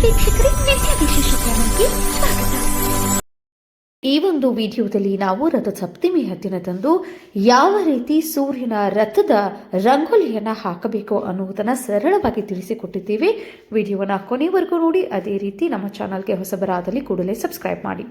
ವೀಕ್ಷಕರೇ, ನಿತ್ಯ ವಿಶೇಷ ಚಾನಲ್ಗೆ ಸ್ವಾಗತ. ಈ ಒಂದು ವಿಡಿಯೋದಲ್ಲಿ ನಾವು ರಥ ಸಪ್ತಮಿಯ ದಿನದಂದು ಯಾವ ರೀತಿ ಸೂರ್ಯನ ರಥದ ರಂಗೋಲಿಯನ್ನ ಹಾಕಬೇಕು ಅನ್ನುವುದನ್ನು ಸರಳವಾಗಿ ತಿಳಿಸಿಕೊಟ್ಟಿದ್ದೇವೆ. ವಿಡಿಯೋವನ್ನು ಕೊನೆವರೆಗೂ ನೋಡಿ. ಅದೇ ರೀತಿ ನಮ್ಮ ಚಾನಲ್ಗೆ ಹೊಸಬರಾದಲ್ಲಿ ಕೂಡಲೇ ಸಬ್ಸ್ಕ್ರೈಬ್ ಮಾಡಿ.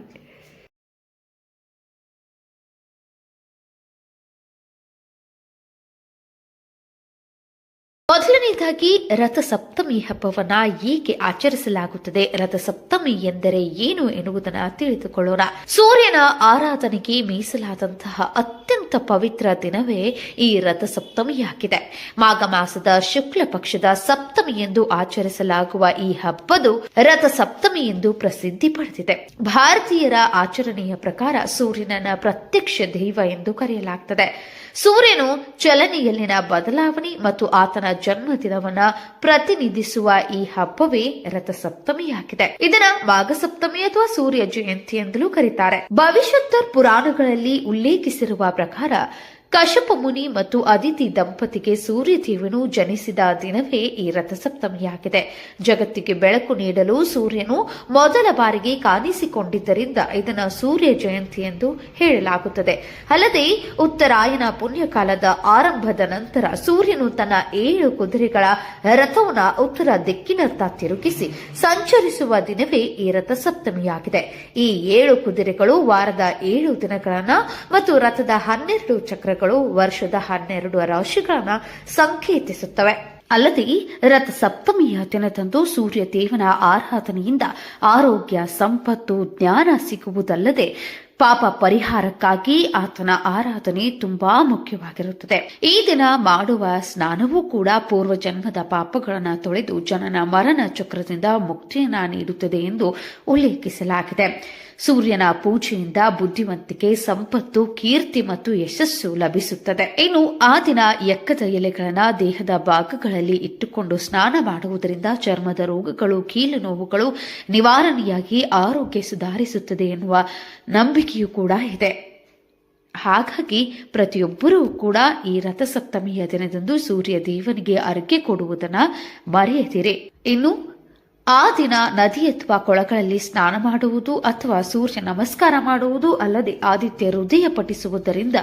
ಮೊದಲನೇದಾಗಿ ರಥ ಸಪ್ತಮಿ ಹಬ್ಬವನ್ನ ಏಕೆ ಆಚರಿಸಲಾಗುತ್ತದೆ, ರಥ ಸಪ್ತಮಿ ಎಂದರೆ ಏನು ಎನ್ನುವುದನ್ನು ತಿಳಿದುಕೊಳ್ಳೋಣ. ಸೂರ್ಯನ ಆರಾಧನೆಗೆ ಮೀಸಲಾದಂತಹ ಅತ್ಯಂತ ಪವಿತ್ರ ದಿನವೇ ಈ ರಥ ಸಪ್ತಮಿಯಾಗಿದೆ. ಮಾಘ ಮಾಸದ ಶುಕ್ಲ ಪಕ್ಷದ ಸಪ್ತಮಿ ಎಂದು ಆಚರಿಸಲಾಗುವ ಈ ಹಬ್ಬದು ರಥ ಸಪ್ತಮಿ ಎಂದು ಪ್ರಸಿದ್ಧಿ ಪಡೆದಿದೆ. ಭಾರತೀಯರ ಆಚರಣೆಯ ಪ್ರಕಾರ ಸೂರ್ಯನನ್ನ ಪ್ರತ್ಯಕ್ಷ ದೈವ ಎಂದು ಕರೆಯಲಾಗುತ್ತದೆ. ಸೂರ್ಯನು ಚಲನೆಯಲ್ಲಿನ ಬದಲಾವಣೆ ಮತ್ತು ಆತನ ಜನ್ಮದಿನವನ್ನ ಪ್ರತಿನಿಧಿಸುವ ಈ ಹಬ್ಬವೇ ರಥ ಸಪ್ತಮಿಯಾಗಿದೆ. ಇದನ್ನ ಮಾಘ ಸಪ್ತಮಿ ಅಥವಾ ಸೂರ್ಯ ಜಯಂತಿ ಎಂದಲೂ ಕರೀತಾರೆ. ಭವಿಷ್ಯೋತ್ತರ ಪುರಾಣಗಳಲ್ಲಿ ಉಲ್ಲೇಖಿಸಿರುವ ಪ್ರಕಾರ ಕಶ್ಯಪ ಮುನಿ ಮತ್ತು ಅದಿತಿ ದಂಪತಿಗೆ ಸೂರ್ಯದೇವನು ಜನಿಸಿದ ದಿನವೇ ಈ ರಥ ಸಪ್ತಮಿಯಾಗಿದೆ. ಜಗತ್ತಿಗೆ ಬೆಳಕು ನೀಡಲು ಸೂರ್ಯನು ಮೊದಲ ಬಾರಿಗೆ ಕಾಣಿಸಿಕೊಂಡಿದ್ದರಿಂದ ಇದನ್ನು ಸೂರ್ಯ ಜಯಂತಿ ಎಂದು ಹೇಳಲಾಗುತ್ತದೆ. ಅಲ್ಲದೆ ಉತ್ತರಾಯಣ ಪುಣ್ಯಕಾಲದ ಆರಂಭದ ನಂತರ ಸೂರ್ಯನು ತನ್ನ 7 ಕುದುರೆಗಳ ರಥವನ್ನು ಉತ್ತರ ದಿಕ್ಕಿನತ್ತ ತಿರುಗಿಸಿ ಸಂಚರಿಸುವ ದಿನವೇ ಈ ರಥ ಸಪ್ತಮಿಯಾಗಿದೆ. ಈ 7 ಕುದುರೆಗಳು ವಾರದ 7 ದಿನಗಳನ್ನ ಮತ್ತು ರಥದ 12 ಚಕ್ರಗಳು ವರ್ಷದ 12 ರಾಶಿಗಳನ್ನ ಸಂಕೇತಿಸುತ್ತವೆ. ಅಲ್ಲದೆ ರಥ ಸಪ್ತಮಿಯ ದಿನದಂದು ಸೂರ್ಯ ದೇವನ ಆರಾಧನೆಯಿಂದ ಆರೋಗ್ಯ, ಸಂಪತ್ತು, ಜ್ಞಾನ ಸಿಗುವುದಲ್ಲದೆ ಪಾಪ ಪರಿಹಾರಕ್ಕಾಗಿ ಆತನ ಆರಾಧನೆ ತುಂಬಾ ಮುಖ್ಯವಾಗಿರುತ್ತದೆ. ಈ ದಿನ ಮಾಡುವ ಸ್ನಾನವೂ ಕೂಡ ಪೂರ್ವ ಜನ್ಮದ ಪಾಪಗಳನ್ನು ತೊಳೆದು ಜನನ ಮರಣ ಚಕ್ರದಿಂದ ಮುಕ್ತಿಯನ್ನ ನೀಡುತ್ತದೆ ಎಂದು ಉಲ್ಲೇಖಿಸಲಾಗಿದೆ. ಸೂರ್ಯನ ಪೂಜೆಯಿಂದ ಬುದ್ಧಿವಂತಿಕೆ, ಸಂಪತ್ತು, ಕೀರ್ತಿ ಮತ್ತು ಯಶಸ್ಸು ಲಭಿಸುತ್ತದೆ. ಇನ್ನು ಆ ದಿನ ಎಕ್ಕದ ಎಲೆಗಳನ್ನ ದೇಹದ ಭಾಗಗಳಲ್ಲಿ ಇಟ್ಟುಕೊಂಡು ಸ್ನಾನ ಮಾಡುವುದರಿಂದ ಚರ್ಮದ ರೋಗಗಳು, ಕೀಲು ನೋವುಗಳು ನಿವಾರಣೆಯಾಗಿ ಆರೋಗ್ಯ ಸುಧಾರಿಸುತ್ತದೆ ಎನ್ನುವ ನಂಬಿಕೆಯೂ ಕೂಡ ಇದೆ. ಹಾಗಾಗಿ ಪ್ರತಿಯೊಬ್ಬರೂ ಕೂಡ ಈ ರಥ ಸಪ್ತಮಿಯ ದಿನದಂದು ಸೂರ್ಯ ದೇವನಿಗೆ ಅರ್ಘ್ಯ ಕೊಡುವುದನ್ನ ಮರೆಯದಿರಿ. ಇನ್ನು ಆ ದಿನ ನದಿ ಅಥವಾ ಕೊಳಗಳಲ್ಲಿ ಸ್ನಾನ ಮಾಡುವುದು ಅಥವಾ ಸೂರ್ಯ ನಮಸ್ಕಾರ ಮಾಡುವುದು ಅಲ್ಲದೆ ಆದಿತ್ಯ ಹೃದಯ ಪಠಿಸುವುದರಿಂದ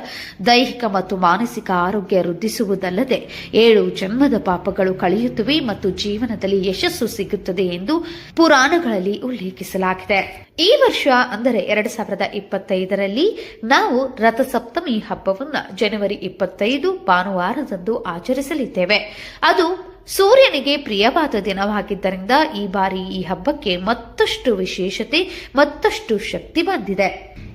ದೈಹಿಕ ಮತ್ತು ಮಾನಸಿಕ ಆರೋಗ್ಯ ವೃದ್ಧಿಸುವುದಲ್ಲದೆ 7 ಜನ್ಮದ ಪಾಪಗಳು ಕಳೆಯುತ್ತವೆ ಮತ್ತು ಜೀವನದಲ್ಲಿ ಯಶಸ್ಸು ಸಿಗುತ್ತದೆ ಎಂದು ಪುರಾಣಗಳಲ್ಲಿ ಉಲ್ಲೇಖಿಸಲಾಗಿದೆ. ಈ ವರ್ಷ ಅಂದರೆ 2025ರಲ್ಲಿ ನಾವು ರಥ ಸಪ್ತಮಿ ಹಬ್ಬವನ್ನ ಜನವರಿ 25 ಭಾನುವಾರದಂದು ಆಚರಿಸಲಿದ್ದೇವೆ. ಅದು ಸೂರ್ಯನಿಗೆ ಪ್ರಿಯವಾದ ದಿನವಾಗಿದ್ದರಿಂದ ಈ ಬಾರಿ ಈ ಹಬ್ಬಕ್ಕೆ ಮತ್ತಷ್ಟು ವಿಶೇಷತೆ, ಮತ್ತಷ್ಟು ಶಕ್ತಿ ಬಂದಿದೆ.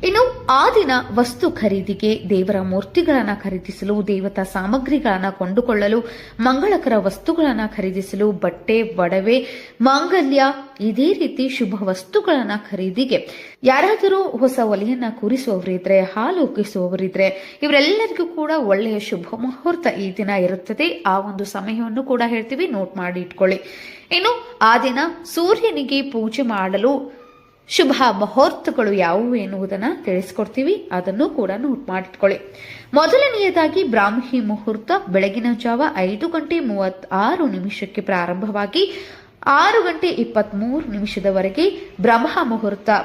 ಇನ್ನು ಆ ದಿನ ವಸ್ತು ಖರೀದಿಗೆ, ದೇವರ ಮೂರ್ತಿಗಳನ್ನು ಖರೀದಿಸಲು, ದೇವತಾ ಸಾಮಗ್ರಿಗಳನ್ನು ಕೊಂಡುಕೊಳ್ಳಲು, ಮಂಗಳಕರ ವಸ್ತುಗಳನ್ನು ಖರೀದಿಸಲು, ಬಟ್ಟೆ, ಒಡವೆ, ಮಾಂಗಲ್ಯ, ಇದೇ ರೀತಿ ಶುಭ ವಸ್ತುಗಳನ್ನ ಖರೀದಿಗೆ ಯಾರಾದರೂ ಹೊಸ ಒಲೆಯನ್ನ ಕೂರಿಸುವವರಿದ್ರೆ, ಹಾಲು ಉಕ್ಕಿಸುವವರಿದ್ರೆ ಇವರೆಲ್ಲರಿಗೂ ಕೂಡ ಒಳ್ಳೆಯ ಶುಭ ಮುಹೂರ್ತ ಈ ದಿನ ಇರುತ್ತದೆ. ಆ ಒಂದು ಸಮಯವನ್ನು ಕೂಡ ಹೇಳ್ತೀವಿ, ನೋಟ್ ಮಾಡಿ ಇಟ್ಕೊಳ್ಳಿ. ಇನ್ನು ಆ ದಿನ ಸೂರ್ಯನಿಗೆ ಪೂಜೆ ಮಾಡಲು ಶುಭ ಮುಹೂರ್ತಗಳು ಯಾವುವು ಎನ್ನುವುದನ್ನು ತಿಳಿಸ್ಕೊಡ್ತೀವಿ, ಅದನ್ನು ಕೂಡ ನೋಟ್ ಮಾಡಿಟ್ಕೊಳ್ಳಿ. ಮೊದಲನೆಯದಾಗಿ ಬ್ರಾಹ್ಮಿ ಮುಹೂರ್ತ ಬೆಳಗಿನ ಜಾವ 5:36 ಪ್ರಾರಂಭವಾಗಿ 6:23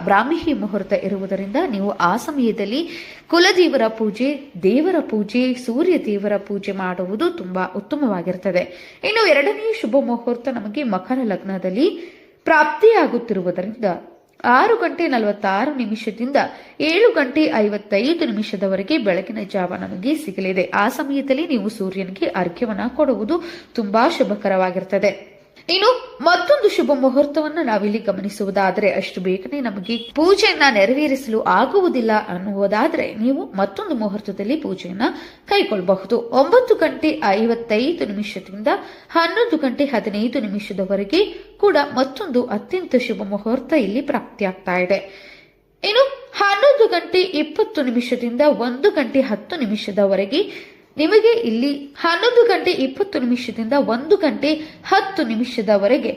ಬ್ರಾಹ್ಮಿ ಮುಹೂರ್ತ ಇರುವುದರಿಂದ ನೀವು ಆ ಸಮಯದಲ್ಲಿ ಕುಲದೇವರ ಪೂಜೆ, ದೇವರ ಪೂಜೆ, ಸೂರ್ಯ ದೇವರ ಪೂಜೆ ಮಾಡುವುದು ತುಂಬಾ ಉತ್ತಮವಾಗಿರುತ್ತದೆ. ಇನ್ನು ಎರಡನೇ ಶುಭ ಮುಹೂರ್ತ ನಮಗೆ ಮಕರ ಲಗ್ನದಲ್ಲಿ ಪ್ರಾಪ್ತಿಯಾಗುತ್ತಿರುವುದರಿಂದ 6:46 7:55 ಬೆಳಗಿನ ಜಾವ ನಮಗೆ ಸಿಗಲಿದೆ. ಆ ಸಮಯದಲ್ಲಿ ನೀವು ಸೂರ್ಯನಿಗೆ ಅರ್ಘ್ಯವನ್ನ ಕೊಡುವುದು ತುಂಬಾ ಶುಭಕರವಾಗಿರುತ್ತದೆ. ಇನ್ನು ಮತ್ತೊಂದು ಶುಭ ಮುಹೂರ್ತವನ್ನು ನಾವಿಲ್ಲಿ ಗಮನಿಸುವುದಾದರೆ, ಅಷ್ಟು ಬೇಗನೆ ನಮಗೆ ಪೂಜೆಯನ್ನ ನೆರವೇರಿಸಲು ಆಗುವುದಿಲ್ಲ ಅನ್ನುವುದಾದ್ರೆ ನೀವು ಮತ್ತೊಂದು ಮುಹೂರ್ತದಲ್ಲಿ ಪೂಜೆಯನ್ನ ಕೈಗೊಳ್ಳಬಹುದು. 9:55 11:15 ಕೂಡ ಮತ್ತೊಂದು ಅತ್ಯಂತ ಶುಭ ಮುಹೂರ್ತ ಇಲ್ಲಿ ಪ್ರಾಪ್ತಿಯಾಗ್ತಾ ಇದೆ. ಇನ್ನು 11:20 1:10 ನಿಮಗೆ ಇಲ್ಲಿ 11:20 1:10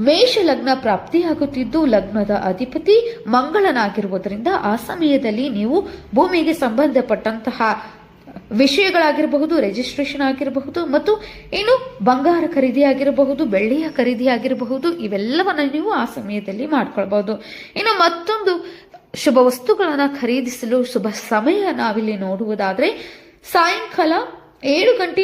ಮೇಷ ಲಗ್ನ ಪ್ರಾಪ್ತಿಯಾಗುತ್ತಿದ್ದು, ಲಗ್ನದ ಅಧಿಪತಿ ಮಂಗಳನಾಗಿರುವುದರಿಂದ ಆ ಸಮಯದಲ್ಲಿ ನೀವು ಭೂಮಿಗೆ ಸಂಬಂಧಪಟ್ಟಂತಹ ವಿಷಯಗಳಾಗಿರಬಹುದು, ರಿಜಿಸ್ಟ್ರೇಷನ್ ಆಗಿರಬಹುದು, ಮತ್ತು ಏನು ಬಂಗಾರ ಖರೀದಿ ಆಗಿರಬಹುದು, ಬೆಳ್ಳಿಯ ಖರೀದಿ ಆಗಿರಬಹುದು, ಇವೆಲ್ಲವನ್ನ ನೀವು ಆ ಸಮಯದಲ್ಲಿ ಮಾಡ್ಕೊಳ್ಬಹುದು. ಇನ್ನು ಮತ್ತೊಂದು ಶುಭ ವಸ್ತುಗಳನ್ನು ಖರೀದಿಸಲು ಶುಭ ಸಮಯ ನಾವಿಲ್ಲಿ ನೋಡುವುದಾದ್ರೆ ಸಾಯಂಕಾಲ 7:30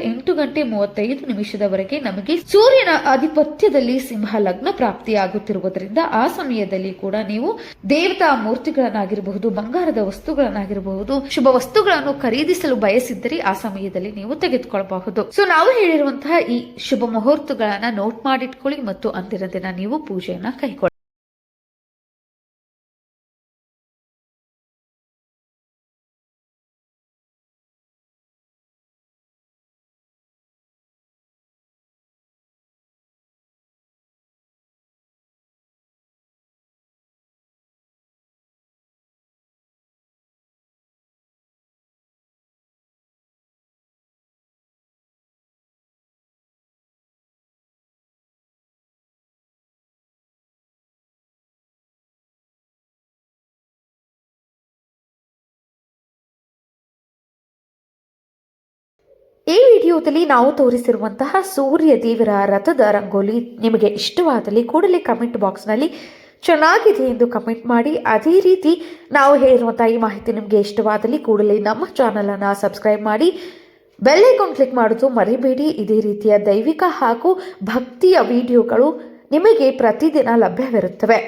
8:35 ನಮಗೆ ಸೂರ್ಯನ ಆಧಿಪತ್ಯದಲ್ಲಿ ಸಿಂಹ ಲಗ್ನ ಪ್ರಾಪ್ತಿಯಾಗುತ್ತಿರುವುದರಿಂದ ಆ ಸಮಯದಲ್ಲಿ ಕೂಡ ನೀವು ದೇವತಾ ಮೂರ್ತಿಗಳನ್ನಾಗಿರಬಹುದು, ಬಂಗಾರದ ವಸ್ತುಗಳನ್ನಾಗಿರಬಹುದು, ಶುಭ ವಸ್ತುಗಳನ್ನು ಖರೀದಿಸಲು ಬಯಸಿದ್ದರೆ ಆ ಸಮಯದಲ್ಲಿ ನೀವು ತೆಗೆದುಕೊಳ್ಳಬಹುದು. ಸೊ ನಾವು ಹೇಳಿರುವಂತಹ ಈ ಶುಭ ಮುಹೂರ್ತಗಳನ್ನ ನೋಟ್ ಮಾಡಿಟ್ಕೊಳ್ಳಿ ಮತ್ತು ಅಂದಿನ ದಿನ ನೀವು ಪೂಜೆಯನ್ನ ಕೈಗೊಳ್ಳಿ. ಈ ವಿಡಿಯೋದಲ್ಲಿ ನಾವು ತೋರಿಸಿರುವಂತಹ ಸೂರ್ಯ ದೇವರ ರಥದ ರಂಗೋಲಿ ನಿಮಗೆ ಇಷ್ಟವಾದಲ್ಲಿ ಕೂಡಲೇ ಕಮೆಂಟ್ ಬಾಕ್ಸ್ನಲ್ಲಿ ಚೆನ್ನಾಗಿದೆ ಎಂದು ಕಮೆಂಟ್ ಮಾಡಿ. ಅದೇ ರೀತಿ ನಾವು ಹೇಳಿರುವಂತಹ ಈ ಮಾಹಿತಿ ನಿಮಗೆ ಇಷ್ಟವಾದಲ್ಲಿ ಕೂಡಲೇ ನಮ್ಮ ಚಾನಲನ್ನು ಸಬ್ಸ್ಕ್ರೈಬ್ ಮಾಡಿ, ಬೆಲ್ ಐಕಾನ್ ಕ್ಲಿಕ್ ಮಾಡೋದು ಮರಿಬೇಡಿ. ಇದೇ ರೀತಿಯ ದೈವಿಕ ಹಾಗೂ ಭಕ್ತಿಯ ವಿಡಿಯೋಗಳು ನಿಮಗೆ ಪ್ರತಿದಿನ ಲಭ್ಯವಿರುತ್ತವೆ.